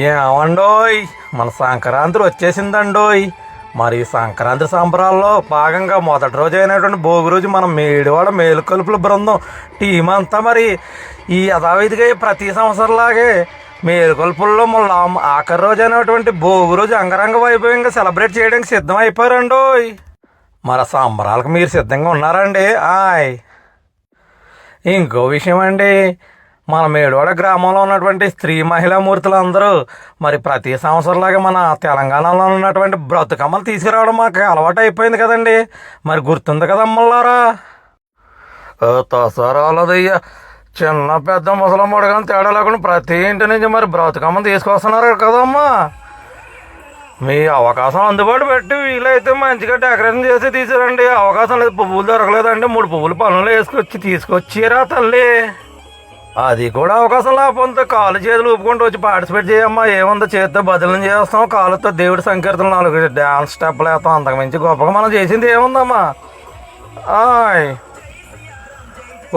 ఏమండోయ్, మన సంక్రాంతి వచ్చేసిందండోయ్. మరి సంక్రాంతి సంబరాల్లో భాగంగా మొదటి రోజు అయినటువంటి భోగి రోజు మనం మేడివాడ మేలుకొలుపుల బృందం టీం అంతా మరి ఈ యథావిధిగా ప్రతి సంవత్సరంలాగే మేలుకొలుపుల్లో మళ్ళీ ఆఖరి రోజు అయినటువంటి భోగి రోజు అంగరంగ వైభవంగా సెలబ్రేట్ చేయడానికి సిద్ధం అయిపోయారండోయ్. మరి ఆ సంబరాలకు మీరు సిద్ధంగా ఉన్నారండి? ఇంకో విషయం అండి, మన మేడివాడ గ్రామంలో ఉన్నటువంటి స్త్రీ మహిళా మూర్తులందరూ మరి ప్రతి సంవత్సరంలాగా మన తెలంగాణలో ఉన్నటువంటి బ్రతుకమ్మలు తీసుకురావడం మాకు అలవాటు అయిపోయింది కదండి. మరి గుర్తుంది కదమ్మలారా? తసరాలదయ్యా, చిన్న పెద్ద ముసలమ్మడు కానీ తేడా లేకుండా ప్రతి ఇంటి నుంచి మరి బ్రతుకమ్మలు తీసుకొస్తున్నారు కదమ్మా. మీ అవకాశం అందుబాటు పెట్టి వీలైతే మంచిగా డెకరేషన్ చేసి తీసుకురండి. అవకాశం లేదు, పువ్వులు దొరకలేదండి, 3 పువ్వులు పనులు తీసుకొచ్చిరా తల్లి. అది కూడా అవకాశం లేకపోతే కాలు చేతులు ఊపుకుంటూ వచ్చి పార్టిసిపేట్ చేయమ్మా. ఏముందో చేతితో బదులు చేస్తాం, కాలుతో దేవుడి సంకీర్తనలు 4 డ్యాన్స్ స్టెప్లు వేస్తాం. అంతకుమించి గొప్పగా మనం చేసింది ఏముందమ్మా.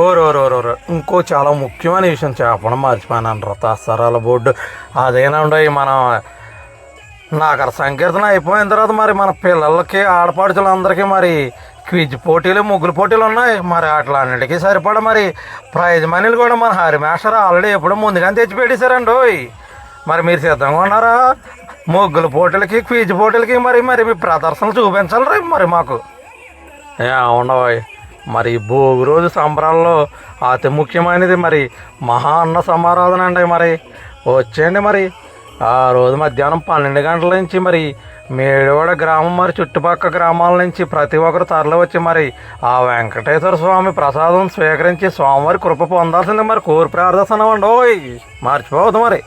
ఓరోరోరో ఇంకో చాలా ముఖ్యమైన విషయం చెప్పడం మర్చిపోయాను. తసరాల బోర్డు అదేనండి, మనం నాకర సంకీర్తన అయిపోయిన తర్వాత మరి మన పిల్లలకి ఆడపడుచులందరికీ మరి క్విజ్ పోటీలు, ముగ్గులు పోటీలు ఉన్నాయి. మరి అన్నిటికీ సరిపడా మరి ప్రైజ్ మనీలు కూడా మన హరిమేషర్ ఆల్రెడీ ఎప్పుడో ముందుగానే తెచ్చిపెట్టేశారండి. మరి మీరు సిద్ధంగా ఉన్నారా? ముగ్గుల పోటీలకి, క్విజ్ పోటీలకి మరి మీ ప్రదర్శనలు చూపించాలి రేపు మరి మాకు. ఉండవు. మరి భోగి రోజు సంబరాల్లో అతి ముఖ్యమైనది మరి మహా అన్న సమారాధన అండి. మరి వచ్చేయండి. మరి ఆ రోజు మధ్యాహ్నం 12 గంటల నుంచి మరి మేడివాడ గ్రామం మరి చుట్టుపక్కల గ్రామాల నుంచి ప్రతి ఒక్కరు తరలి వచ్చి మరి ఆ వెంకటేశ్వర స్వామి ప్రసాదం స్వీకరించి స్వామివారి కృప పొందాల్సింది మరి కోరి ప్రార్థన అండి. మర్చిపోవద్దు మరి.